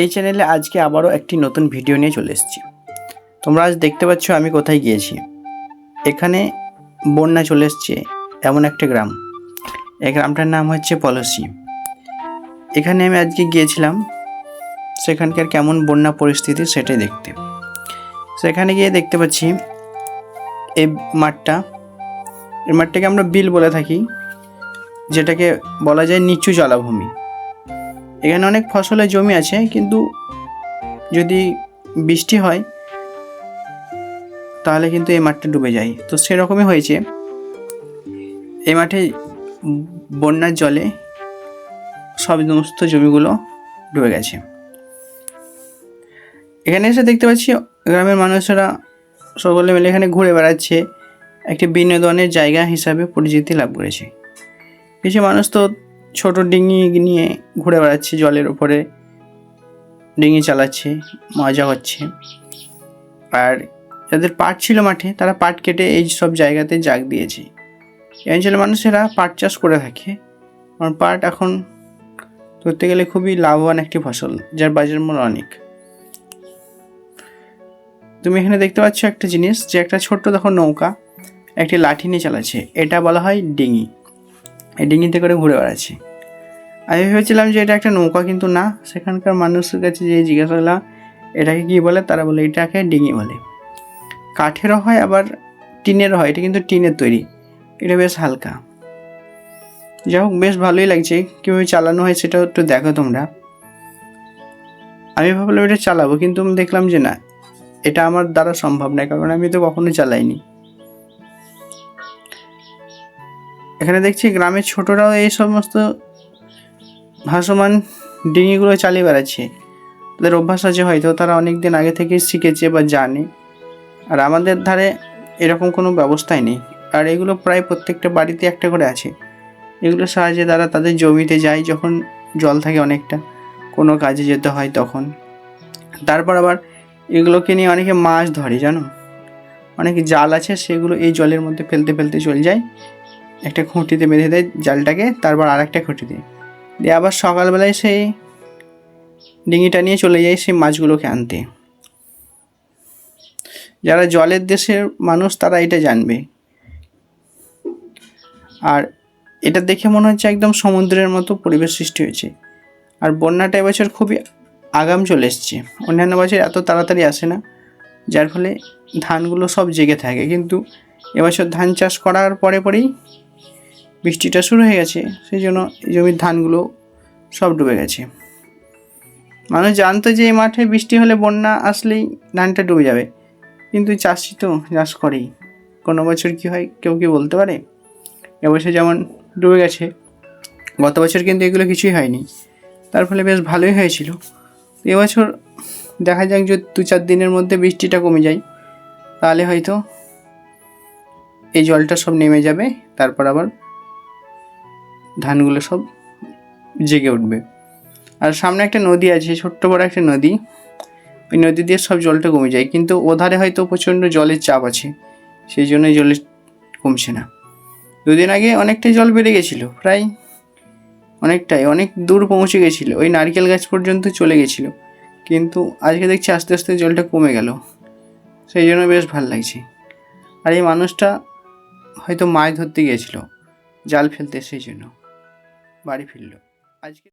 এই চ্যানেলে আজকে আবারও একটি নতুন ভিডিও নিয়ে চলে এসেছি। তোমরা আজ দেখতে পাচ্ছ আমি কোথায় গিয়েছি। এখানে বন্যা চলে এসছে এমন একটা গ্রাম। এই গ্রামটার নাম হচ্ছে পলাশী। এখানে আমি আজকে গিয়েছিলাম সেখানকার কেমন বন্যা পরিস্থিতি সেটাই দেখতে। সেখানে গিয়ে দেখতে পাচ্ছি এই মাঠটাকে আমরা বিল বলে থাকি, যেটাকে বলা যায় নিচু জলাভূমি। এখানে অনেক ফসলের জমি আছে, কিন্তু যদি বৃষ্টি হয় তাহলে কিন্তু এই মাঠটা ডুবে যায়। তো সেরকমই হয়েছে, এই মাঠে বন্যার জলে সমস্ত জমিগুলো ডুবে গেছে। এখানে এসে দেখতে পাচ্ছি গ্রামের মানুষেরা সকলে মিলে এখানে ঘুরে বেড়াচ্ছে, একটি বিনোদনের জায়গা হিসাবে পরিচিতি লাভ করেছে। কিছু মানুষ তো ছোট ডিঙি নিয়ে ঘুরে বেড়াচ্ছে, জলের উপরে ডিঙি চালাচ্ছে, মজা হচ্ছে। আর যাদের পাট ছিল মাঠে, তারা পাট কেটে এই সব জায়গাতে জাগ দিয়েছে। এই অঞ্চলের মানুষেরা পাট চাষ করে থাকে, কারণ পাট এখন ধরতে গেলে খুবই লাভবান একটি ফসল, যার বাজার মূল্য অনেক। তুমি এখানে দেখতে পাচ্ছ একটা জিনিস, যে একটা ছোট্ট দেখো নৌকা একটি লাঠি নিয়ে চালাচ্ছে, এটা বলা হয় ডিঙি। এই ডিঙিতে করে ঘুরে বেড়াচ্ছে। আমি ভেবেছিলাম যে এটা একটা নৌকা, কিন্তু না। সেখানকার মানুষের কাছে যে জিজ্ঞাসা করলাম এটাকে কী বলে, তারা বলে এটাকে ডিঙি বলে। কাঠেরও হয় আবার টিনেরও হয়, এটা কিন্তু টিনের তৈরি। এটা বেশ হালকা। যাই হোক, বেশ ভালোই লাগছে। কীভাবে চালানো হয় সেটাও একটু দেখো তোমরা। আমি ভাবলাম এটা চালাবো, কিন্তু আমি দেখলাম যে না, এটা আমার দ্বারা সম্ভব নয়, কারণ আমি তো কখনো চালাইনি। এখানে দেখছি গ্রামের ছোটরাও এই সমস্ত ভাসমান ডিঙিগুলো চালিয়ে বেড়াচ্ছে। তাদের অভ্যাস আছে, হয়তো তারা অনেক দিন আগে থেকে শিখেছে বা জানে। আর আমাদের ধারে এরকম কোনো ব্যবস্থাই নেই। আর এগুলো প্রায় প্রত্যেকটা বাড়িতে একটা করে আছে। এগুলোর সাহায্যে তারা তাদের জমিতে যায় যখন জল থাকে অনেকটা, কোনো কাজে যেতে হয় তখন। তারপর আবার এগুলোকে নিয়ে অনেকে মাছ ধরে, জানো। অনেকে জাল আছে, সেগুলো এই জলের মধ্যে ফেলতে ফেলতে চলে যায়, একটা খুঁটিতে বেঁধে দেয় জালটাকে, তারপর আর একটা খুঁটি দিয়ে আবার সকালবেলায় সেই ডিঙিটা নিয়ে চলে যায় সেই মাছগুলোকে আনতে। যারা জলের দেশের মানুষ তারা এটা জানবে। আর এটা দেখে মনে হচ্ছে একদম সমুদ্রের মতো পরিবেশ সৃষ্টি হয়েছে। আর বন্যাটা এবছর খুবই আগাম চলে এসছে। অন্যান্য বছর এত তাড়াতাড়ি আসে না, যার ফলে ধানগুলো সব জেগে থাকে। কিন্তু এবছর ধান চাষ করার পরেই বৃষ্টিটা শুরু হয়ে গেছে, সেই জন্য জমির ধানগুলো সব ডুবে গেছে। মানুষ জানতো যে এই মাঠে বৃষ্টি হলে বন্যা আসলেই ধানটা ডুবে যাবে, কিন্তু চাষি তো চাষ করেই। কোনো বছর কী হয় কেউ কি বলতে পারে। এবছর যেমন ডুবে গেছে, গত বছর কিন্তু এগুলো কিছুই হয়নি, তার ফলে বেশ ভালোই হয়েছিল। এবছর দেখা যাক, যদি 2-4 দিনের মধ্যে বৃষ্টিটা কমে যায়, তাহলে হয়তো এই জলটা সব নেমে যাবে, তারপর আবার ধানগুলো সব জেগে উঠবে। আর সামনে একটা নদী আছে, ছোট্ট বড় একটা নদী। ওই নদী দিয়ে সব জলটা কমে যায়, কিন্তু ওধারে হয়তো প্রচণ্ড জলের চাপ আছে, সেই জন্যই জলের কমছে না। 2 দিন আগে অনেকটাই জল বেড়ে গেছিলো, প্রায় অনেক দূর পৌঁছে গেছিলো, ওই নারকেল গাছ পর্যন্ত চলে গেছিলো। কিন্তু আজকে দেখছি আস্তে আস্তে জলটা কমে গেল, সেই জন্য বেশ ভালো লাগছে। আর এই মানুষটা হয়তো মাছ ধরতে গিয়েছিল, জাল ফেলতে, সেই জন্য বাড়ি ফিরল আজকে।